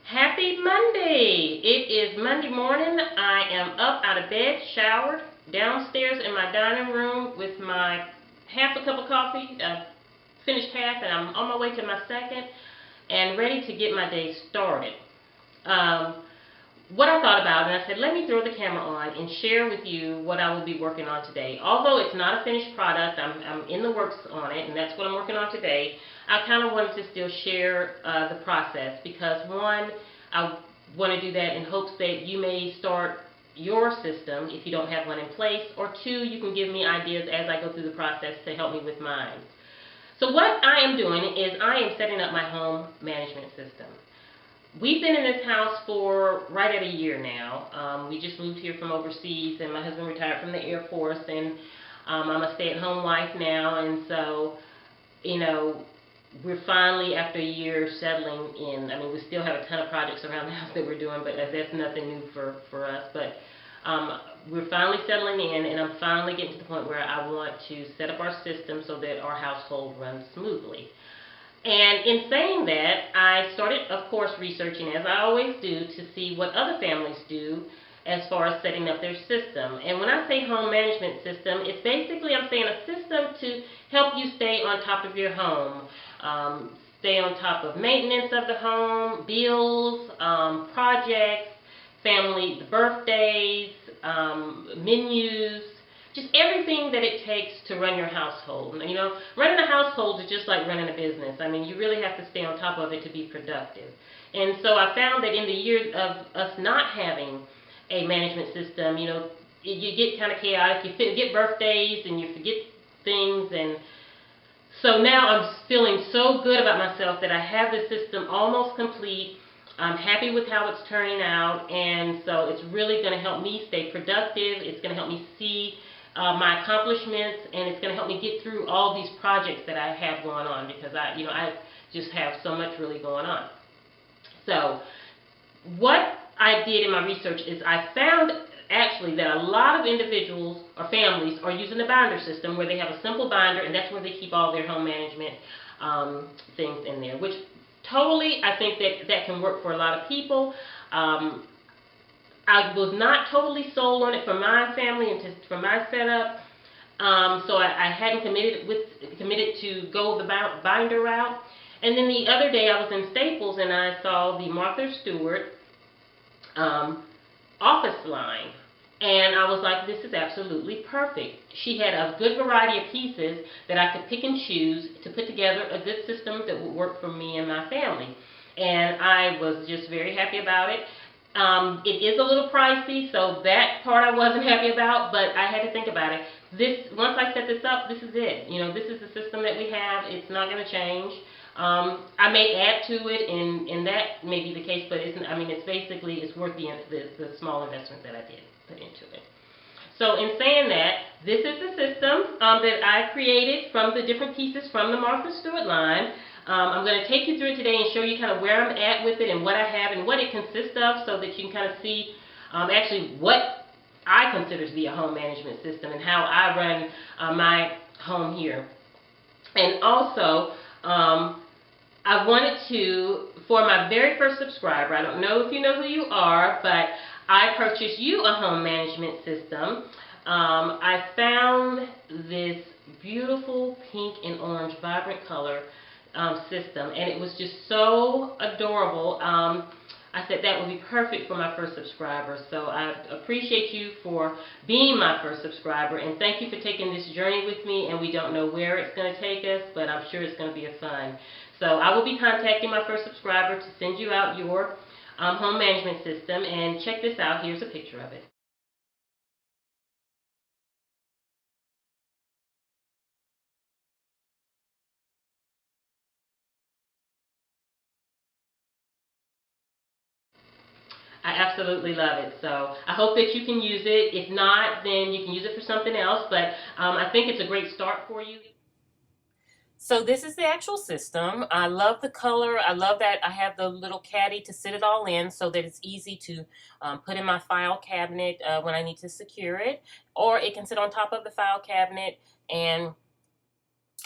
Happy Monday! It is Monday morning. I am up out of bed, showered, downstairs in my dining room with my half a cup of coffee. I've finished half and I'm on my way to my second and ready to get my day started. What I thought about, and I said, let me throw the camera on and share with you what I will be working on today. Although it's not a finished product, I'm in the works on it, and that's what I'm working on today. I kind of wanted to still share the process because, one, I want to do that in hopes that you may start your system if you don't have one in place, or two, you can give me ideas as I go through the process to help me with mine. So what I am doing is I am setting up my home management system. We've been in this house for right at a year now. We just moved here from overseas, and my husband retired from the Air Force, and I'm a stay-at-home wife now, and so, you know, we're finally, after a year, settling in. I mean, we still have a ton of projects around the house that we're doing, but that's nothing new for us. But we're finally settling in, and I'm finally getting to the point where I want to set up our system so that our household runs smoothly. And in saying that, I started, of course, researching, as I always do, to see what other families do as far as setting up their system. And when I say home management system, it's basically, I'm saying a system to help you stay on top of your home, stay on top of maintenance of the home, bills, projects, family birthdays, menus, just everything that it takes to run your household. You know, running a household is just like running a business. I mean, you really have to stay on top of it to be productive. And so I found that in the years of us not having a management system, you know, you get kind of chaotic. You forget birthdays and you forget things. And so now I'm feeling so good about myself that I have the system almost complete. I'm happy with how it's turning out. And so it's really going to help me stay productive. It's going to help me see my accomplishments, and it's going to help me get through all these projects that I have going on because I just have so much really going on. So what I did in my research is I found actually that a lot of individuals or families are using the binder system where they have a simple binder, and that's where they keep all their home management things in there, which totally I think that can work for a lot of people. I was not totally sold on it for my family and for my setup, so I hadn't committed to go the binder route. And then the other day I was in Staples and I saw the Martha Stewart office line, and I was like, this is absolutely perfect. She had a good variety of pieces that I could pick and choose to put together a good system that would work for me and my family. And I was just very happy about it. It is a little pricey, so that part I wasn't happy about, but I had to think about it. Once I set this up, this is it. You know, this is the system that we have. It's not going to change. I may add to it, and that may be the case, but it's basically, it's worth the small investment that I did put into it. So in saying that, this is the system that I created from the different pieces from the Martha Stewart line. I'm going to take you through it today and show you kind of where I'm at with it and what I have and what it consists of so that you can kind of see actually what I consider to be a home management system and how I run my home here. And also, I wanted to, for my very first subscriber, I don't know if you know who you are, but I purchased you a home management system. I found this beautiful pink and orange vibrant color system, and it was just so adorable. I said that would be perfect for my first subscriber, so I appreciate you for being my first subscriber, and thank you for taking this journey with me. And we don't know where it's going to take us, but I'm sure it's going to be a fun. So I will be contacting my first subscriber to send you out your home management system, and check this out. Here's a picture of it. I absolutely love it. So I hope that you can use it. If not, then you can use it for something else. But I think it's a great start for you. So this is the actual system. I love the color. I love that I have the little caddy to sit it all in so that it's easy to put in my file cabinet when I need to secure it. Or it can sit on top of the file cabinet and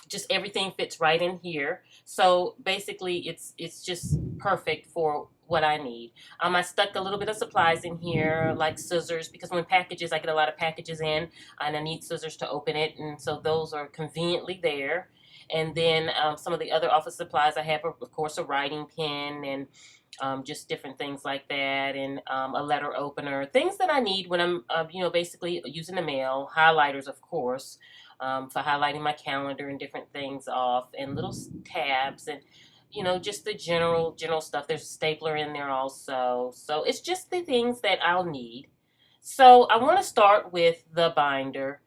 just everything fits right in here. So basically it's just perfect for what I need. I stuck a little bit of supplies in here, like scissors, because when packages, I get a lot of packages in, and I need scissors to open it, and so those are conveniently there. And then some of the other office supplies I have, of course, a writing pen and just different things like that, and a letter opener, things that I need when I'm, basically using the mail. Highlighters, of course, for highlighting my calendar and different things off, and little tabs, and just the general stuff. There's a stapler in there also, so it's just the things that I'll need. So I want to start with the binder.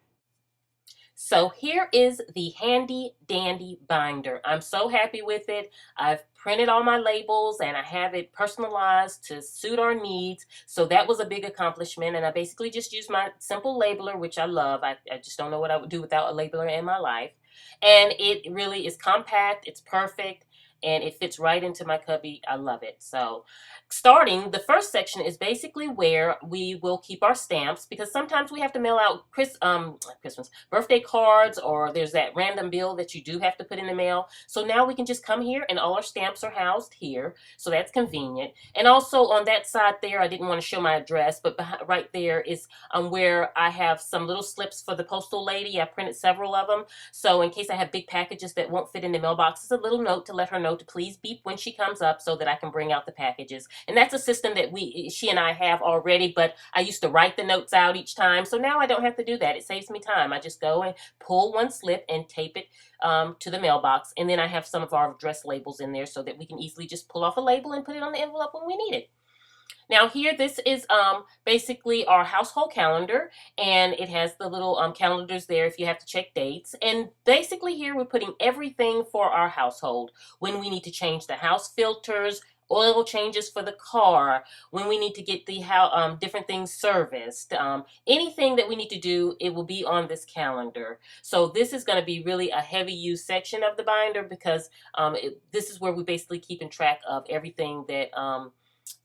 So here is the handy dandy binder. I'm so happy with it. I've printed all my labels and I have it personalized to suit our needs. So that was a big accomplishment, and I basically just used my simple labeler, which I love. I just don't know what I would do without a labeler in my life. And it really is compact, it's perfect, and it fits right into my cubby. I love it. So starting, the first section is basically where we will keep our stamps, because sometimes we have to mail out Christmas birthday cards, or there's that random bill that you do have to put in the mail. So now we can just come here and all our stamps are housed here. So that's convenient. And also on that side there, I didn't want to show my address, but right there is where I have some little slips for the postal lady. I printed several of them. So in case I have big packages that won't fit in the mailbox, it's a little note to let her know to please beep when she comes up so that I can bring out the packages. And that's a system that she and I have already, but I used to write the notes out each time. So now I don't have to do that. It saves me time. I just go and pull one slip and tape it to the mailbox. And then I have some of our address labels in there so that we can easily just pull off a label and put it on the envelope when we need it. Now here, this is basically our household calendar, and it has the little calendars there if you have to check dates. And basically here we're putting everything for our household. When we need to change the house filters, oil changes for the car, when we need to get the different things serviced, anything that we need to do, it will be on this calendar. So this is going to be really a heavy use section of the binder, because this is where we basically keeping track of everything that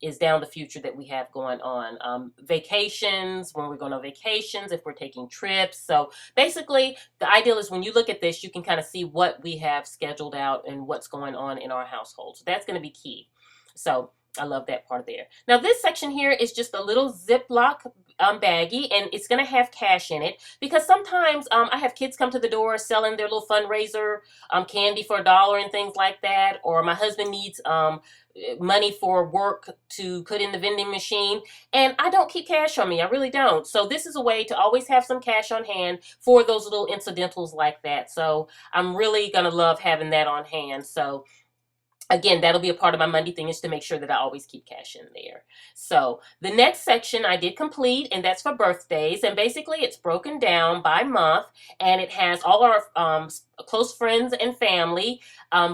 is down the future that we have going on. Vacations, when we're going on vacations, if we're taking trips. So basically, the ideal is when you look at this, you can kind of see what we have scheduled out and what's going on in our household. So that's going to be key. So I love that part there. Now this section here is just a little Ziploc baggie, and it's going to have cash in it, because sometimes I have kids come to the door selling their little fundraiser candy for $1 and things like that, or my husband needs money for work to put in the vending machine, and I don't keep cash on me. I really don't. So this is a way to always have some cash on hand for those little incidentals like that. So I'm really going to love having that on hand. So again, that'll be a part of my Monday thing, is to make sure that I always keep cash in there. So the next section I did complete, and that's for birthdays. And basically it's broken down by month, and it has all our close friends and family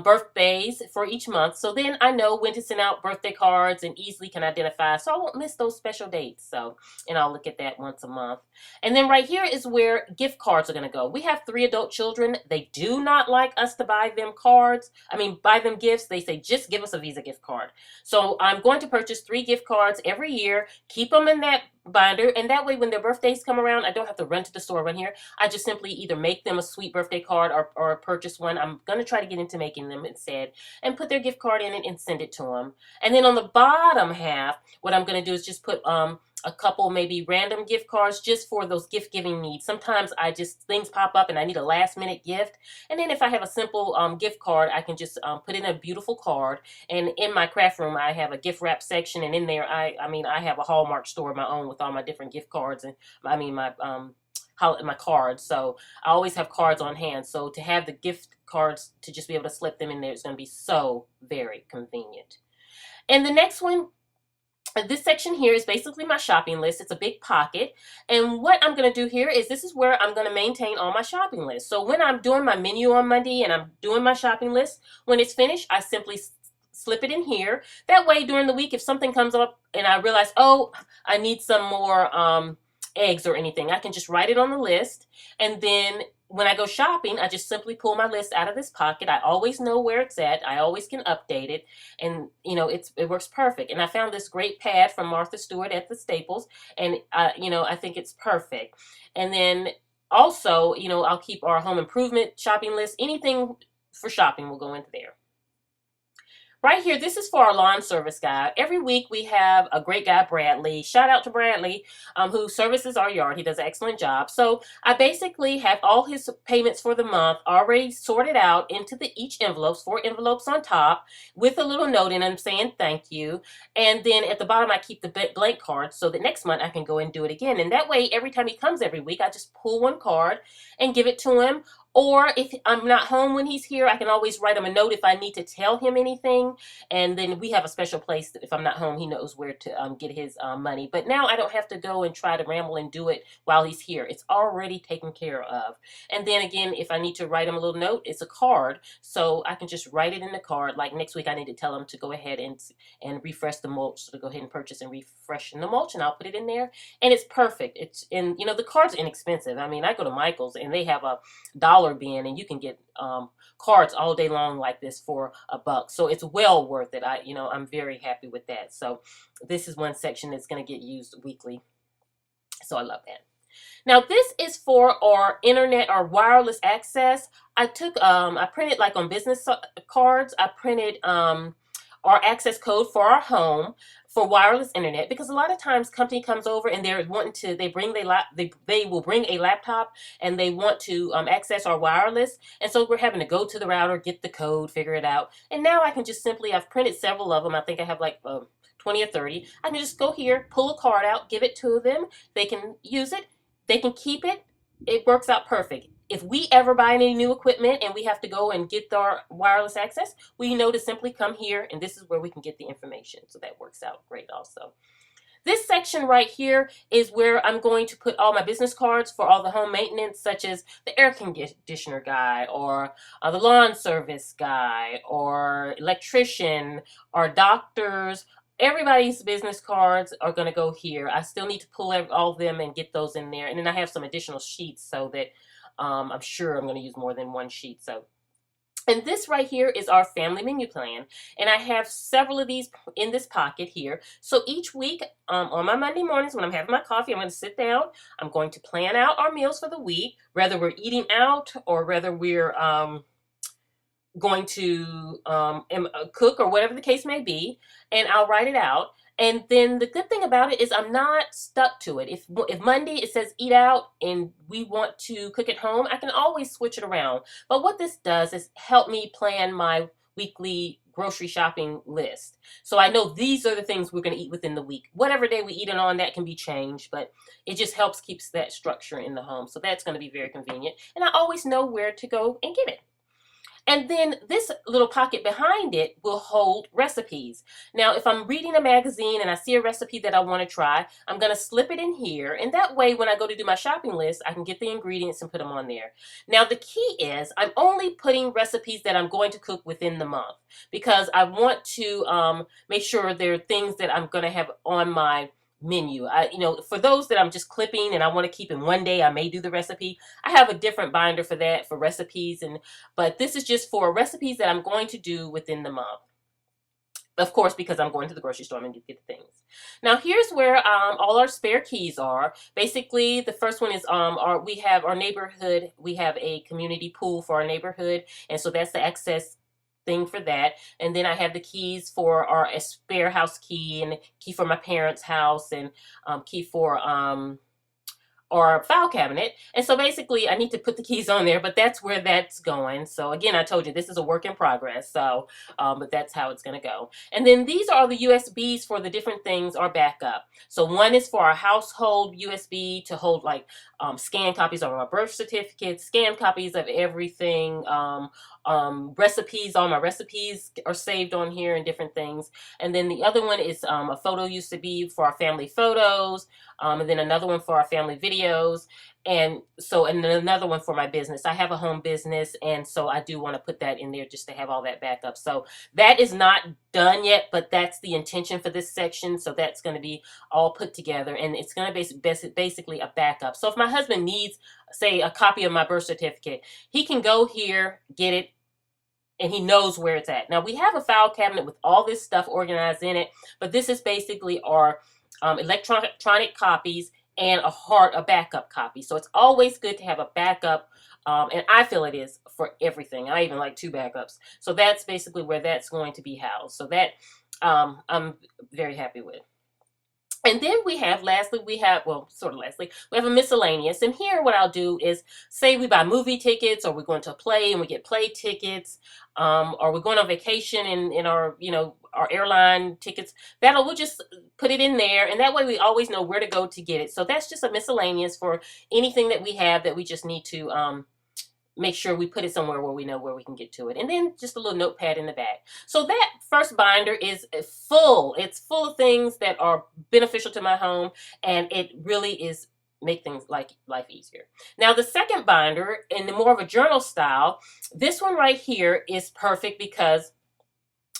birthdays for each month. So then I know when to send out birthday cards and easily can identify, so I won't miss those special dates. So, and I'll look at that once a month. And then right here is where gift cards are going to go. We have 3 adult children. They do not like us to buy them cards. Buy them gifts. They say, just give us a Visa gift card. So I'm going to purchase 3 gift cards every year, keep them in that binder, and that way when their birthdays come around, I don't have to run to the store run here. I just simply either make them a sweet birthday card or purchase one. I'm going to try to get into making them instead, and put their gift card in it and send it to them. And then on the bottom half, what I'm going to do is just put a couple maybe random gift cards just for those gift giving needs. Sometimes things pop up and I need a last minute gift. And then if I have a simple gift card, I can just put in a beautiful card. And in my craft room, I have a gift wrap section. And in there, I have a Hallmark store of my own with all my different gift cards and my cards. So I always have cards on hand. So to have the gift cards, to just be able to slip them in there, is going to be so very convenient. And the next one, this section here is basically my shopping list. It's a big pocket. And what I'm going to do here is, this is where I'm going to maintain all my shopping list. So when I'm doing my menu on Monday and I'm doing my shopping list, when it's finished, I simply slip it in here. That way during the week, if something comes up and I realize, oh, I need some more eggs or anything, I can just write it on the list. And then when I go shopping, I just simply pull my list out of this pocket. I always know where it's at. I always can update it. And, it works perfect. And I found this great pad from Martha Stewart at the Staples. And, I think it's perfect. And then also, I'll keep our home improvement shopping list. Anything for shopping will go into there. Right here, this is for our lawn service guy. Every week we have a great guy, Bradley. Shout out to Bradley, who services our yard. He does an excellent job. So I basically have all his payments for the month already sorted out into each envelopes, 4 envelopes on top, with a little note in them saying thank you. And then at the bottom, I keep the blank card so that next month I can go and do it again. And that way, every time he comes every week, I just pull one card and give it to him. Or if I'm not home when he's here, I can always write him a note if I need to tell him anything. And then we have a special place that if I'm not home, he knows where to get his money. But now I don't have to go and try to ramble and do it while he's here. It's already taken care of. And then again, if I need to write him a little note, it's a card. So I can just write it in the card. Like next week, I need to tell him to go ahead and refresh the mulch. So to go ahead and purchase and refresh the mulch, and I'll put it in there. And it's perfect. It's in, the card's inexpensive. I mean, I go to Michael's and they have a dollar bin, and you can get cards all day long like this for $1. So it's well worth it. I'm very happy with that. So this is one section that's going to get used weekly. So I love that. Now this is for our internet or wireless access. I printed like on business cards. I printed our access code for our home for wireless internet, because a lot of times company comes over and they're wanting to, they will bring a laptop and they want to access our wireless, and so we're having to go to the router, get the code, figure it out. And now I can just simply, I've printed several of them. I think I have like 20 or 30. I can just go here, pull a card out, give it to them. They can use it. They can keep it. It works out perfect. If we ever buy any new equipment and we have to go and get our wireless access, we know to simply come here, and this is where we can get the information. So that works out great also. This section right here is where I'm going to put all my business cards for all the home maintenance, such as the air conditioner guy, or the lawn service guy, or electrician, or doctors. Everybody's business cards are going to go here. I still need to pull all of them and get those in there. And then I have some additional sheets so that I'm sure I'm going to use more than one sheet. And this right here is our family menu plan. And I have several of these in this pocket here. So each week on my Monday mornings when I'm having my coffee, I'm going to sit down. I'm going to plan out our meals for the week, whether we're eating out or whether we're going to cook or whatever the case may be. And I'll write it out. And then the good thing about it is I'm not stuck to it. If Monday it says eat out and we want to cook at home, I can always switch it around. But what this does is help me plan my weekly grocery shopping list. So I know these are the things we're going to eat within the week. Whatever day we eat it on, that can be changed, but it just helps keeps that structure in the home. So that's going to be very convenient. And I always know where to go and get it. And then this little pocket behind it will hold recipes. Now, if I'm reading a magazine and I see a recipe that I want to try, I'm going to slip it in here. And that way, when I go to do my shopping list, I can get the ingredients and put them on there. Now, the key is I'm only putting recipes that I'm going to cook within the month, because I want to make sure there are things that I'm going to have on my menu. For those that I'm just clipping and I want to keep in one day, I may do the recipe. I have a different binder for that, for recipes, but this is just for recipes that I'm going to do within the month. Of course, because I'm going to the grocery store and get the things. Now, here's where all our spare keys are. Basically, the first one is we have our neighborhood. We have a community pool for our neighborhood, and so that's the access thing for that. And then I have the keys for our spare house key, and key for my parents' house, and key for our file cabinet. And so basically I need to put the keys on there, but that's where that's going. So again, I told you this is a work in progress. So but that's how it's going to go. And then these are the USBs for the different things, our backup. So one is for our household USB to hold like scanned copies of our birth certificates, scanned copies of everything, recipes. All my recipes are saved on here and different things. And then the other one is a photo USB for our family photos, and then another one for our family videos, and then another one for my business. I have a home business, and so I do want to put that in there just to have all that backup. So that is not done yet, but that's the intention for this section. So that's going to be all put together, and it's going to be basically a backup. So if my husband needs, say, a copy of my birth certificate, he can go here, get it, and he knows where it's at. Now, we have a file cabinet with all this stuff organized in it, but this is basically our electronic copies and a backup copy. So it's always good to have a backup And I feel it is for everything. I even like 2 backups. So that's basically where that's going to be housed. So that I'm very happy with. And then we have, lastly, well, sort of lastly, we have a miscellaneous. And here what I'll do is, say we buy movie tickets, or we're going to a play and we get play tickets, or we're going on vacation in our, our airline tickets. We'll just put it in there. And that way we always know where to go to get it. So that's just a miscellaneous for anything that we have that we just need to, make sure we put it somewhere where we know where we can get to it. And then just a little notepad in the back. So that first binder is full. It's full of things that are beneficial to my home, and it really is make things like life easier. Now the second binder, in the more of a journal style, this one right here is perfect because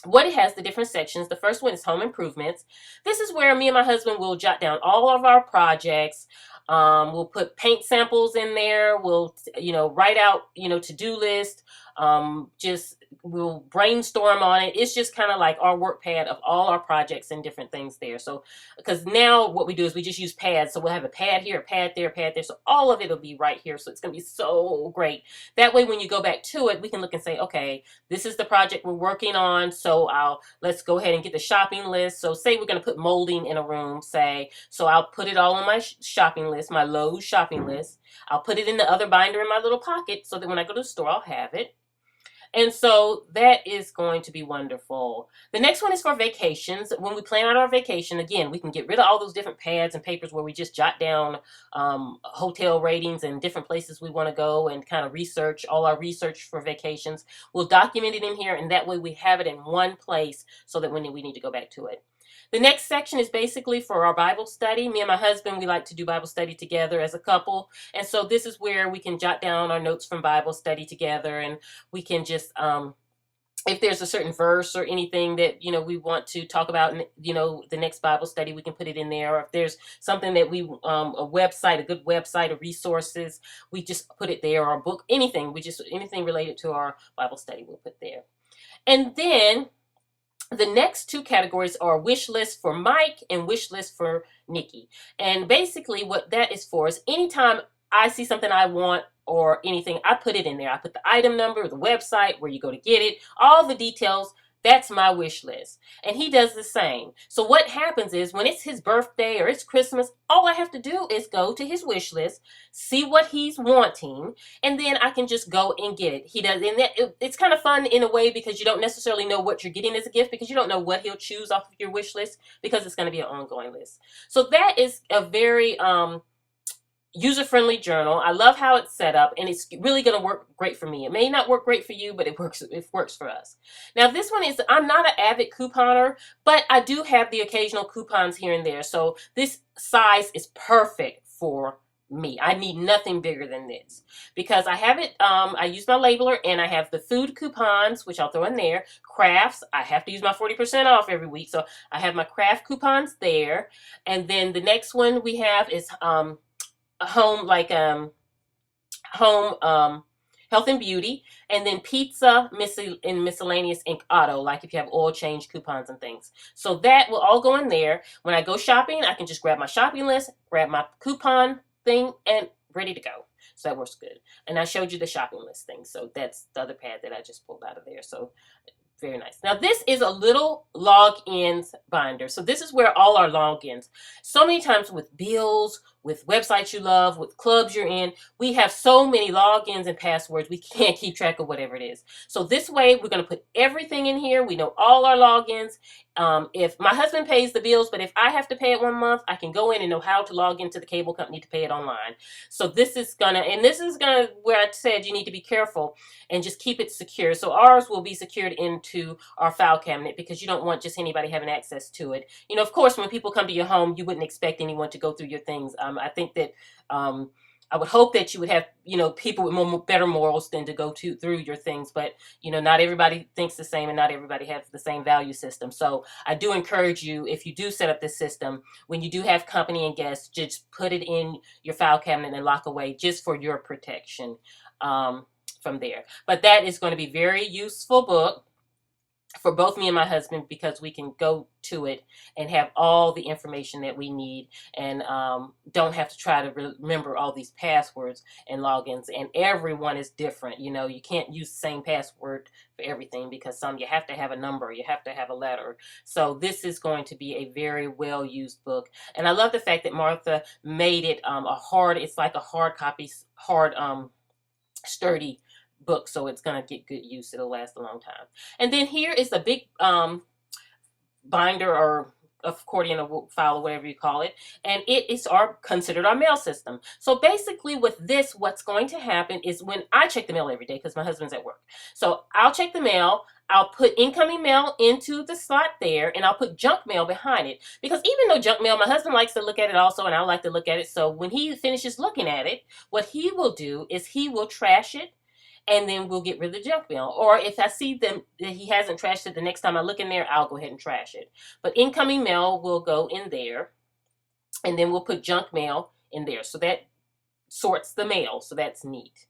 what it has, the different sections. The first one is home improvements. This is where me and my husband will jot down all of our projects. We'll put paint samples in there. We'll, write out, to-do list. We'll brainstorm on it. It's just kind of like our work pad of all our projects and different things there. So, because now what we do is we just use pads. So we'll have a pad here, a pad there, a pad there. So all of it will be right here. So it's going to be so great. That way, when you go back to it, we can look and say, okay, this is the project we're working on. So let's go ahead and get the shopping list. So say we're going to put molding in a room, so I'll put it all on my shopping list, my Lowe's shopping list. I'll put it in the other binder in my little pocket so that when I go to the store, I'll have it. And so that is going to be wonderful. The next one is for vacations. When we plan out our vacation, again, we can get rid of all those different pads and papers where we just jot down hotel ratings and different places we want to go and kind of research, all our research for vacations. We'll document it in here, and that way we have it in one place so that when we need to go back to it. The next section is basically for our Bible study. Me and my husband, we like to do Bible study together as a couple. And so this is where we can jot down our notes from Bible study together. And we can just, if there's a certain verse or anything that, we want to talk about in, the next Bible study, we can put it in there. Or if there's something that a website, a good website of resources, we just put it there, or a book, anything. Anything related to our Bible study, we'll put there. And then the next 2 categories are wish list for Mike and wish list for Nikki. And basically what that is for is anytime I see something I want or anything, I put it in there. I put the item number, the website, where you go to get it, all the details. That's my wish list. And he does the same. So what happens is when it's his birthday or it's Christmas, all I have to do is go to his wish list, see what he's wanting, and then I can just go and get it. He does, and it's kind of fun in a way because you don't necessarily know what you're getting as a gift, because you don't know what he'll choose off of your wish list, because it's going to be an ongoing list. So that is a very user-friendly journal. I love how it's set up, and it's really going to work great for me. It may not work great for you, but it works for us. Now this one is, I'm not an avid couponer, but I do have the occasional coupons here and there. So this size is perfect for me. I need nothing bigger than this because I have it, I use my labeler, and I have the food coupons, which I'll throw in there. Crafts, I have to use my 40% off every week. So I have my craft coupons there. And then the next one we have is, home, like home health and beauty, and then pizza, and miscellaneous ink auto, like if you have oil change coupons and things. So that will all go in there. When I go shopping, I can just grab my shopping list, grab my coupon thing, and ready to go. So that works good. And I showed you the shopping list thing. So that's the other pad that I just pulled out of there. So very nice. Now this is a little logins binder. So this is where all our logins. So many times with bills, with websites you love, with clubs you're in, we have so many logins and passwords, we can't keep track of whatever it is. So this way, we're going to put everything in here. We know all our logins. If my husband pays the bills, but if I have to pay it one month, I can go in and know how to log into the cable company to pay it online. So this is gonna, where I said you need to be careful and just keep it secure. So ours will be secured into our file cabinet because you don't want just anybody having access to it. You know, of course, when people come to your home, you wouldn't expect anyone to go through your things. I think that I would hope that you would have, people with better morals than to go through your things. But, not everybody thinks the same, and not everybody has the same value system. So I do encourage you, if you do set up this system, when you do have company and guests, just put it in your file cabinet and lock away just for your protection from there. But that is going to be a very useful book. for both me and my husband, because we can go to it and have all the information that we need, and don't have to try to remember all these passwords and logins. And everyone is different. You know, you can't use the same password for everything, because some you have to have a number, you have to have a letter. So this is going to be a very well used book. And I love the fact that Martha made it it's like a hard copy, sturdy book, so it's going to get good use. It'll last a long time. And then here is a big binder or accordion or file or whatever you call it, and it is considered our mail system. So basically with this, what's going to happen is when I check the mail every day, because my husband's at work, so I'll check the mail, I'll put incoming mail into the slot there, and I'll put junk mail behind it, because even though junk mail, my husband likes to look at it also, and I like to look at it. So when he finishes looking at it, what he will do is he will trash it, and then we'll get rid of the junk mail. Or if I see that he hasn't trashed it, the next time I look in there, I'll go ahead and trash it. But incoming mail will go in there, and then we'll put junk mail in there. So that sorts the mail, so that's neat.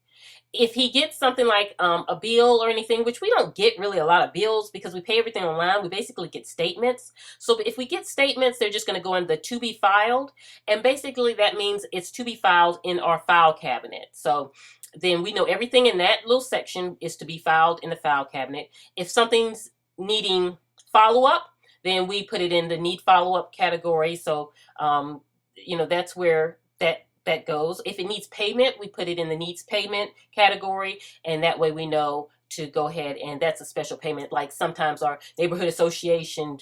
If he gets something like a bill or anything, which we don't get really a lot of bills because we pay everything online, we basically get statements. So if we get statements, they're just going to go in the to be filed, and basically that means it's to be filed in our file cabinet. So then we know everything in that little section is to be filed in the file cabinet. If something's needing follow-up, then we put it in the need follow-up category. So, you know, that's where that goes. If it needs payment, we put it in the needs payment category, and that way we know to go ahead, and that's a special payment. Like sometimes our neighborhood association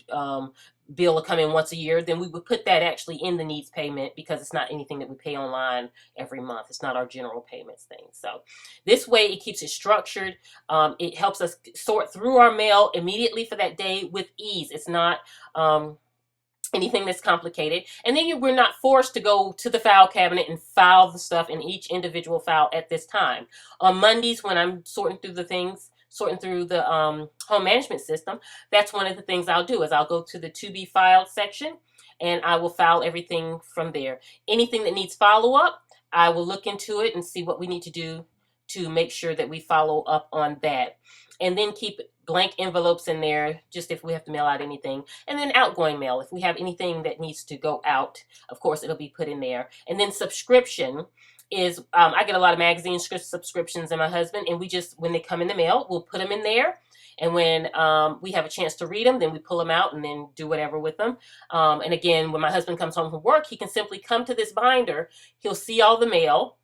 bill will come in once a year, then we would put that actually in the needs payment, because it's not anything that we pay online every month. It's not our general payments thing. So this way it keeps it structured. It helps us sort through our mail immediately for that day with ease. It's not anything that's complicated. And then we're not forced to go to the file cabinet and file the stuff in each individual file at this time. On Mondays, when I'm sorting through the home management system, that's one of the things I'll do is I'll go to the to be filed section, and I will file everything from there. Anything that needs follow-up, I will look into it and see what we need to do to make sure that we follow up on that. And then keep blank envelopes in there, just if we have to mail out anything. And then outgoing mail, if we have anything that needs to go out, of course, it'll be put in there. And then subscription is, I get a lot of magazine subscriptions, and my husband, and we just, when they come in the mail, we'll put them in there. And when we have a chance to read them, then we pull them out and then do whatever with them. And again, when my husband comes home from work, he can simply come to this binder. He'll see all the mail.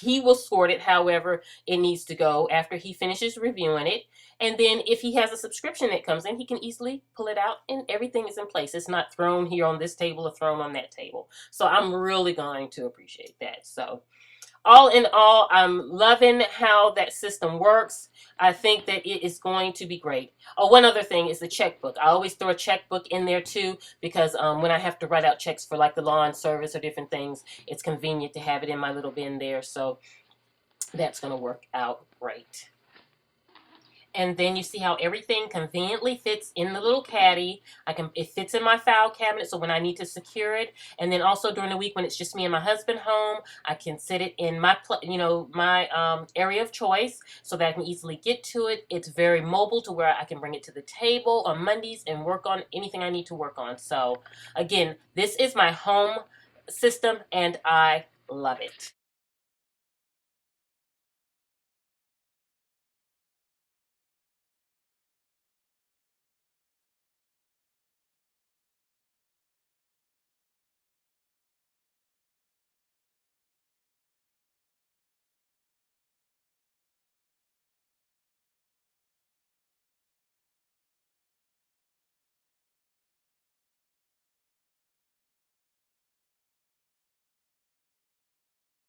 He will sort it however it needs to go after he finishes reviewing it. And then if he has a subscription that comes in, he can easily pull it out, and everything is in place. It's not thrown here on this table or thrown on that table. So I'm really going to appreciate that. So all in all, I'm loving how that system works. I think that it is going to be great. Oh, one other thing is the checkbook. I always throw a checkbook in there too, because when I have to write out checks for like the lawn service or different things, it's convenient to have it in my little bin there. So that's going to work out great. And then you see how everything conveniently fits in the little caddy. It fits in my file cabinet, so when I need to secure it. And then also during the week when it's just me and my husband home, I can sit it in my area of choice, so that I can easily get to it. It's very mobile to where I can bring it to the table on Mondays and work on anything I need to work on. So again, this is my home system, and I love it.